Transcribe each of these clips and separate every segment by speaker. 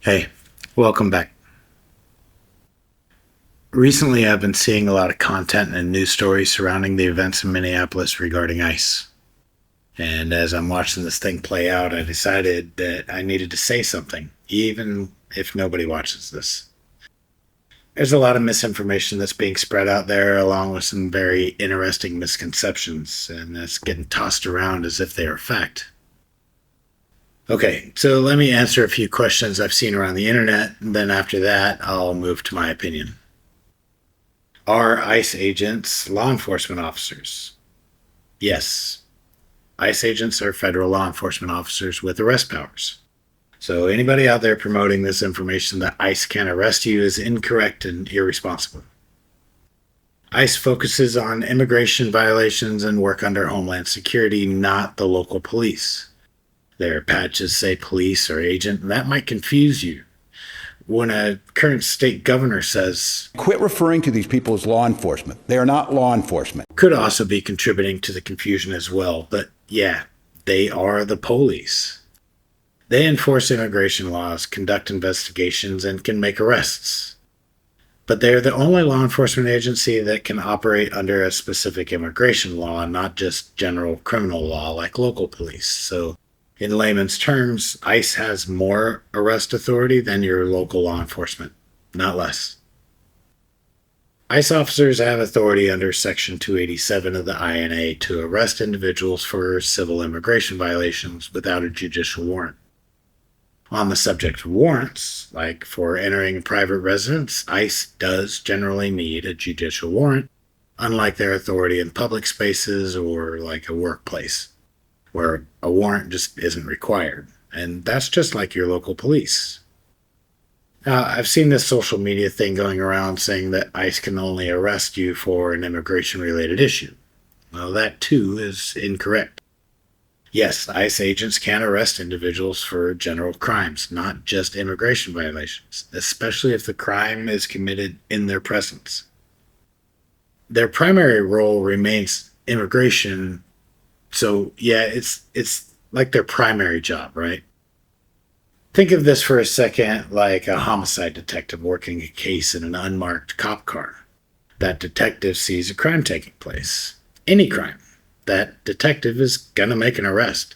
Speaker 1: Hey, welcome back. Recently, I've been seeing a lot of content and news stories surrounding the events in Minneapolis regarding ICE. And as I'm watching this thing play out, I decided that I needed to say something, even if nobody watches this. There's a lot of misinformation that's being spread out there, along with some very interesting misconceptions, and that's getting tossed around as if they are fact. Okay, so let me answer a few questions I've seen around the internet, and then after that, I'll move to my opinion. Are ICE agents law enforcement officers? Yes. ICE agents are federal law enforcement officers with arrest powers. So anybody out there promoting this information that ICE can arrest you is incorrect and irresponsible. ICE focuses on immigration violations and work under Homeland Security, not the local police. Their patches say police or agent, and that might confuse you. When a current state governor says,
Speaker 2: "Quit referring to these people as law enforcement. They are not law enforcement,"
Speaker 1: could also be contributing to the confusion as well. But yeah, they are the police. They enforce immigration laws, conduct investigations, and can make arrests. But they're the only law enforcement agency that can operate under a specific immigration law, not just general criminal law like local police. So in layman's terms, ICE has more arrest authority than your local law enforcement, not less. ICE officers have authority under Section 287 of the INA to arrest individuals for civil immigration violations without a judicial warrant. On the subject of warrants, like for entering a private residence, ICE does generally need a judicial warrant, unlike their authority in public spaces or like a workplace, where a warrant just isn't required. And that's just like your local police. Now, I've seen this social media thing going around saying that ICE can only arrest you for an immigration related issue. Well, that too is incorrect. Yes, ICE agents can arrest individuals for general crimes, not just immigration violations, especially if the crime is committed in their presence. Their primary role remains immigration. So yeah, it's like their primary job, right? Think of this for a second like a homicide detective working a case in an unmarked cop car. That detective sees a crime taking place. Any crime. That detective is gonna make an arrest.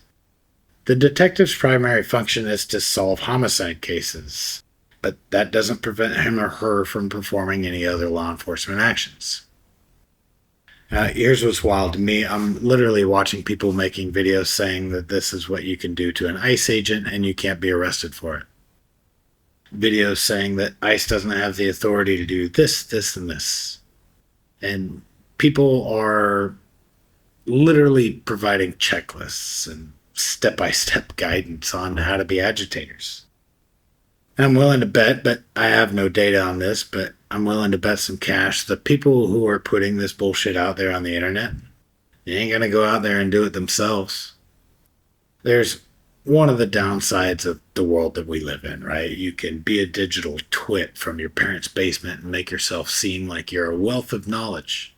Speaker 1: The detective's primary function is to solve homicide cases, but that doesn't prevent him or her from performing any other law enforcement actions. Here's what's wild to me. I'm literally watching people making videos saying that this is what you can do to an ICE agent and you can't be arrested for it. Videos saying that ICE doesn't have the authority to do this, this, and this. And people are literally providing checklists and step-by-step guidance on how to be agitators. I'm willing to bet, but I have no data on this, but I'm willing to bet some cash the people who are putting this bullshit out there on the internet, they ain't gonna go out there and do it themselves. There's one of the downsides of the world that we live in, right? You can be a digital twit from your parents' basement and make yourself seem like you're a wealth of knowledge.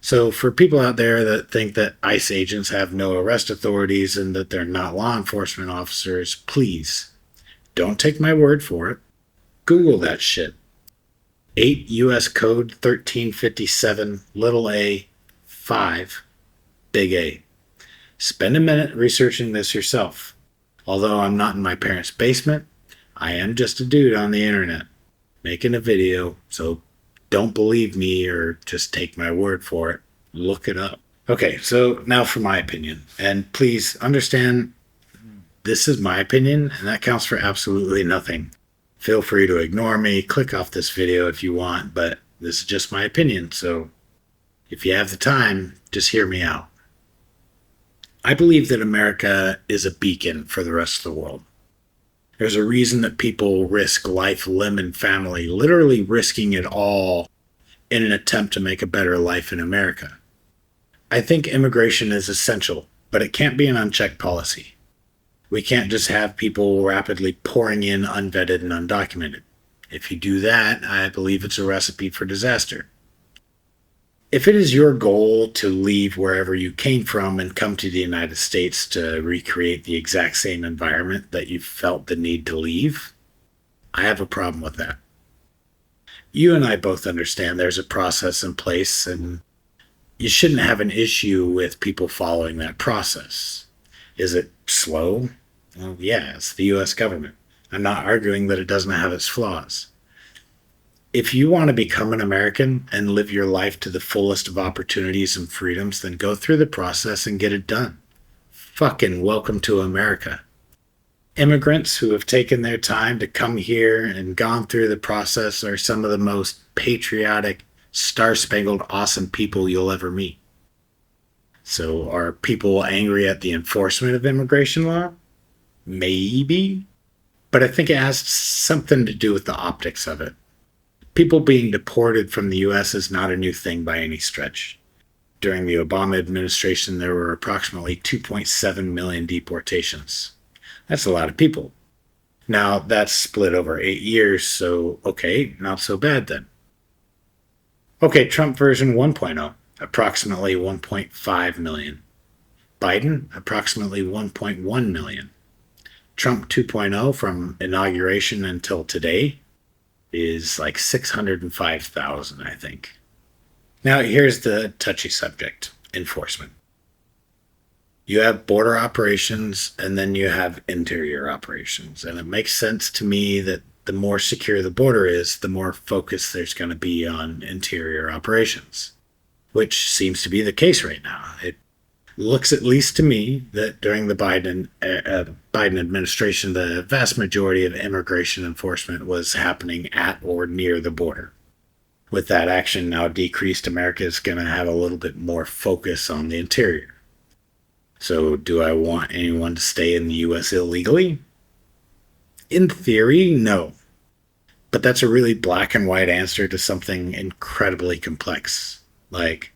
Speaker 1: So for people out there that think that ICE agents have no arrest authorities and that they're not law enforcement officers, please don't take my word for it. Google that shit. 8 U.S. Code 1357, little a, 5, big A. Spend a minute researching this yourself. Although I'm not in my parents' basement, I am just a dude on the internet making a video, so don't believe me or just take my word for it. Look it up. Okay, so now for my opinion. And please understand, this is my opinion, and that counts for absolutely nothing. Feel free to ignore me, click off this video if you want, but this is just my opinion, so if you have the time, just hear me out. I believe that America is a beacon for the rest of the world. There's a reason that people risk life, limb, and family, literally risking it all in an attempt to make a better life in America. I think immigration is essential, but it can't be an unchecked policy. We can't just have people rapidly pouring in unvetted and undocumented. If you do that, I believe it's a recipe for disaster. If it is your goal to leave wherever you came from and come to the United States to recreate the exact same environment that you felt the need to leave, I have a problem with that. You and I both understand there's a process in place, and you shouldn't have an issue with people following that process. Is it slow? Well, yeah, it's the US government. I'm not arguing that it doesn't have its flaws. If you want to become an American and live your life to the fullest of opportunities and freedoms, then go through the process and get it done. Fucking welcome to America. Immigrants who have taken their time to come here and gone through the process are some of the most patriotic, star-spangled, awesome people you'll ever meet. So are people angry at the enforcement of immigration law? Maybe. But I think it has something to do with the optics of it. People being deported from the US is not a new thing by any stretch. During the Obama administration, there were approximately 2.7 million deportations. That's a lot of people. Now, that's split over 8 years, so okay, not so bad then. Okay, Trump version 1.0, approximately 1.5 million. Biden, approximately 1.1 million. Trump 2.0 from inauguration until today is like 605,000, I think. Now, here's the touchy subject, enforcement. You have border operations and then you have interior operations. And it makes sense to me that the more secure the border is, the more focus there's going to be on interior operations, which seems to be the case right now. It looks, at least to me, that during the Biden administration, the vast majority of immigration enforcement was happening at or near the border. With that action now decreased, America is going to have a little bit more focus on the interior. So do I want anyone to stay in the U.S. illegally? In theory, no. But that's a really black and white answer to something incredibly complex. Like,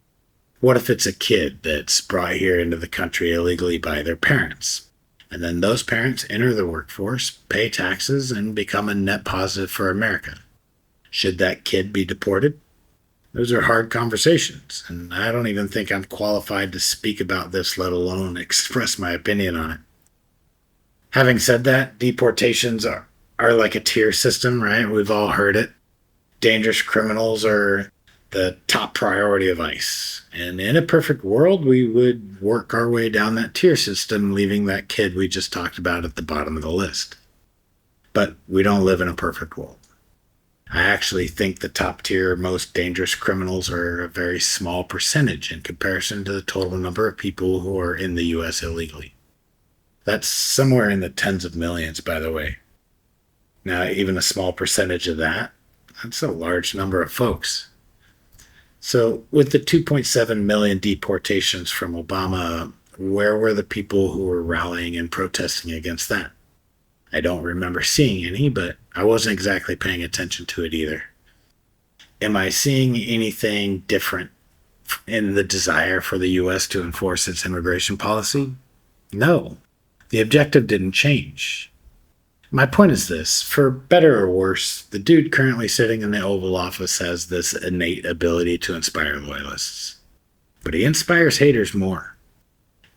Speaker 1: what if it's a kid that's brought here into the country illegally by their parents? And then those parents enter the workforce, pay taxes, and become a net positive for America. Should that kid be deported? Those are hard conversations, and I don't even think I'm qualified to speak about this, let alone express my opinion on it. Having said that, deportations are like a tier system, right? We've all heard it. Dangerous criminals are the top priority of ICE. And in a perfect world, we would work our way down that tier system, leaving that kid we just talked about at the bottom of the list. But we don't live in a perfect world. I actually think the top tier most dangerous criminals are a very small percentage in comparison to the total number of people who are in the U.S. illegally. That's somewhere in the tens of millions, by the way. Now, even a small percentage of that, that's a large number of folks. So with the 2.7 million deportations from Obama, where were the people who were rallying and protesting against that? I don't remember seeing any, but I wasn't exactly paying attention to it either. Am I seeing anything different in the desire for the U.S. to enforce its immigration policy? No. The objective didn't change. My point is this: for better or worse, the dude currently sitting in the Oval Office has this innate ability to inspire loyalists. But he inspires haters more.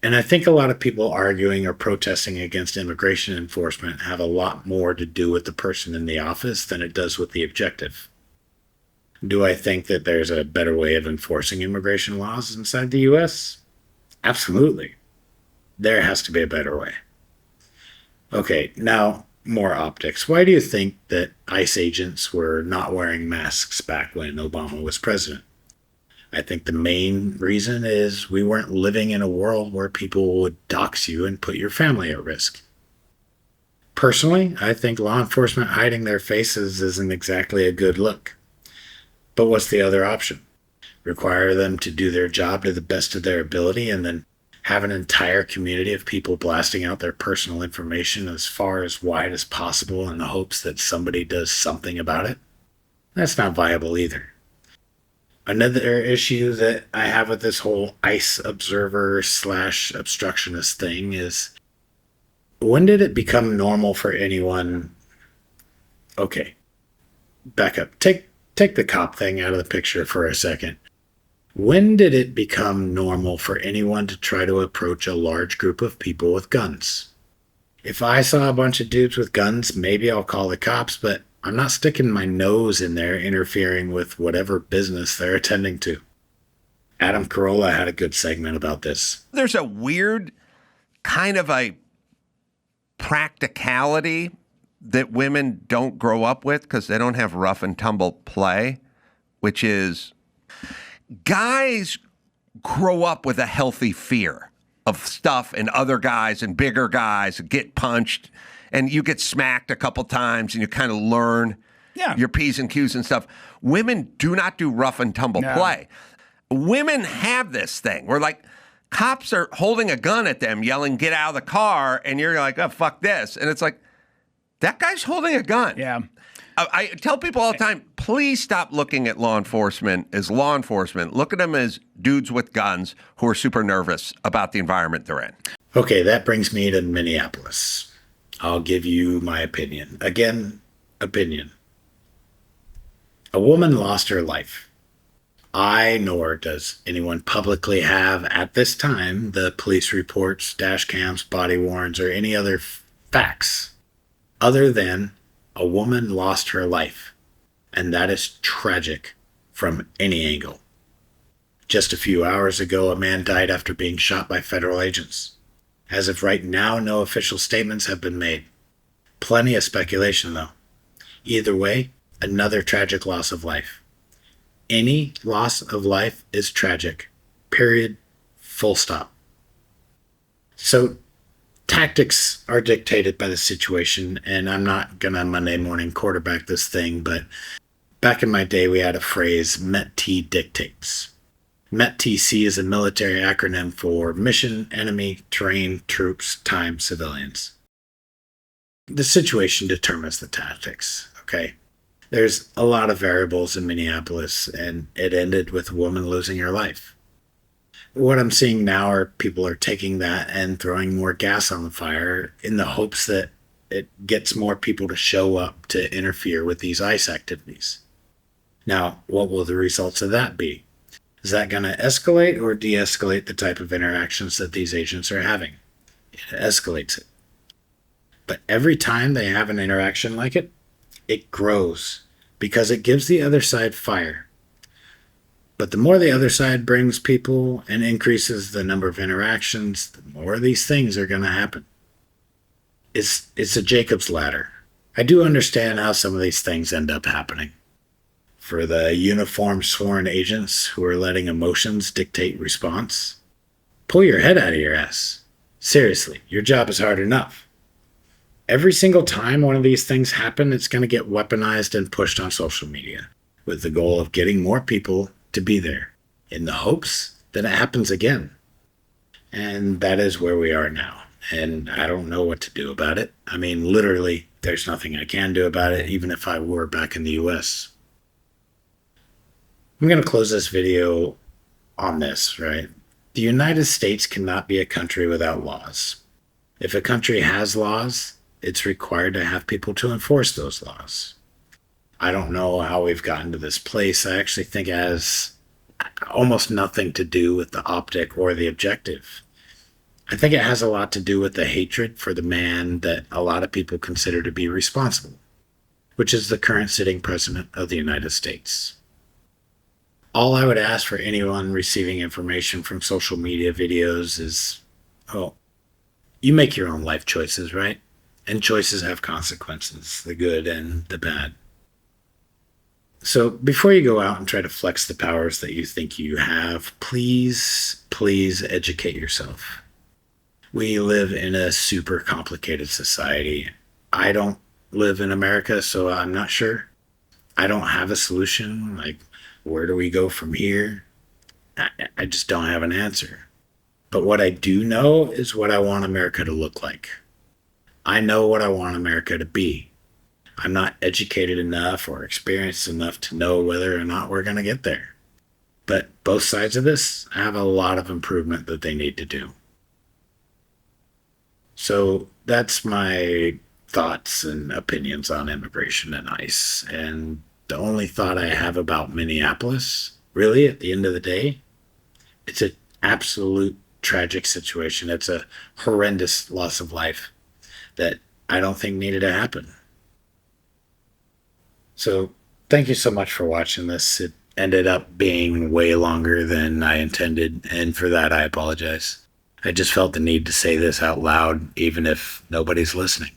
Speaker 1: And I think a lot of people arguing or protesting against immigration enforcement have a lot more to do with the person in the office than it does with the objective. Do I think that there's a better way of enforcing immigration laws inside the U.S.? Absolutely. There has to be a better way. Okay, now more optics. Why do you think that ICE agents were not wearing masks back when Obama was president? I think the main reason is we weren't living in a world where people would dox you and put your family at risk. Personally, I think law enforcement hiding their faces isn't exactly a good look. But what's the other option? Require them to do their job to the best of their ability and then have an entire community of people blasting out their personal information as far as wide as possible in the hopes that somebody does something about it? That's not viable either. Another issue that I have with this whole ICE observer / obstructionist thing is, when did it become normal for anyone? Okay, back up. Take the cop thing out of the picture for a second. When did it become normal for anyone to try to approach a large group of people with guns? If I saw a bunch of dudes with guns, maybe I'll call the cops, but I'm not sticking my nose in there interfering with whatever business they're attending to. Adam Carolla had a good segment about this.
Speaker 3: There's a weird kind of a practicality that women don't grow up with because they don't have rough and tumble play, which is guys grow up with a healthy fear of stuff and other guys and bigger guys get punched and you get smacked a couple times and you kind of learn your P's and Q's and stuff. Women do not do rough and tumble play. Women have this thing where like cops are holding a gun at them yelling, get out of the car. And you're like, oh, fuck this. And it's like, that guy's holding a gun.
Speaker 4: Yeah.
Speaker 3: I tell people all the time, please stop looking at law enforcement as law enforcement. Look at them as dudes with guns who are super nervous about the environment they're in.
Speaker 1: Okay, that brings me to Minneapolis. I'll give you my opinion. Again, opinion. A woman lost her life. Nor does anyone publicly have at this time the police reports, dash cams, body worns, or any other facts other than a woman lost her life. And that is tragic from any angle. Just a few hours ago, a man died after being shot by federal agents. As of right now, no official statements have been made. Plenty of speculation, though. Either way, another tragic loss of life. Any loss of life is tragic. Period. Full stop. So, tactics are dictated by the situation, and I'm not gonna Monday morning quarterback this thing, but back in my day, we had a phrase, MET-T dictates. MET-TC is a military acronym for Mission, Enemy, Terrain, Troops, Time, Civilians. The situation determines the tactics, okay? There's a lot of variables in Minneapolis, and it ended with a woman losing her life. What I'm seeing now are people are taking that and throwing more gas on the fire in the hopes that it gets more people to show up to interfere with these ICE activities. Now, what will the results of that be? Is that going to escalate or de-escalate the type of interactions that these agents are having? It escalates it. But every time they have an interaction like it grows because it gives the other side fire. But the more the other side brings people and increases the number of interactions, the more these things are going to happen. It's a Jacob's ladder. I do understand how some of these things end up happening. For the uniformed sworn agents who are letting emotions dictate response, pull your head out of your ass. Seriously, your job is hard enough. Every single time one of these things happen, it's going to get weaponized and pushed on social media with the goal of getting more people to be there in the hopes that it happens again. And that is where we are now. And I don't know what to do about it. I mean, literally, there's nothing I can do about it, even if I were back in the US. I'm going to close this video on this, right? The United States cannot be a country without laws. If a country has laws, it's required to have people to enforce those laws. I don't know how we've gotten to this place. I actually think it has almost nothing to do with the optic or the objective. I think it has a lot to do with the hatred for the man that a lot of people consider to be responsible, which is the current sitting president of the United States. All I would ask for anyone receiving information from social media videos is, you make your own life choices, right? And choices have consequences, the good and the bad. So before you go out and try to flex the powers that you think you have, please educate yourself. We live in a super complicated society. I don't live in America, so I'm not sure. I don't have a solution. Like, where do we go from here? I just don't have an answer. But what I do know is what I want America to look like. I know what I want America to be. I'm not educated enough or experienced enough to know whether or not we're going to get there. But both sides of this have a lot of improvement that they need to do. So that's my thoughts and opinions on immigration and ICE. And the only thought I have about Minneapolis, really, at the end of the day, it's an absolute tragic situation. It's a horrendous loss of life that I don't think needed to happen. So thank you so much for watching this. It ended up being way longer than I intended, and for that I apologize. I just felt the need to say this out loud, even if nobody's listening.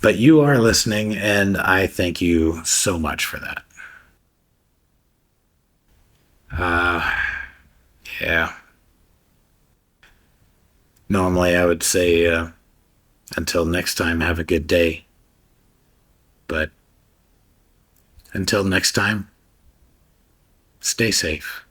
Speaker 1: But you are listening, and I thank you so much for that. Yeah. Normally I would say, until next time, have a good day. But until next time, stay safe.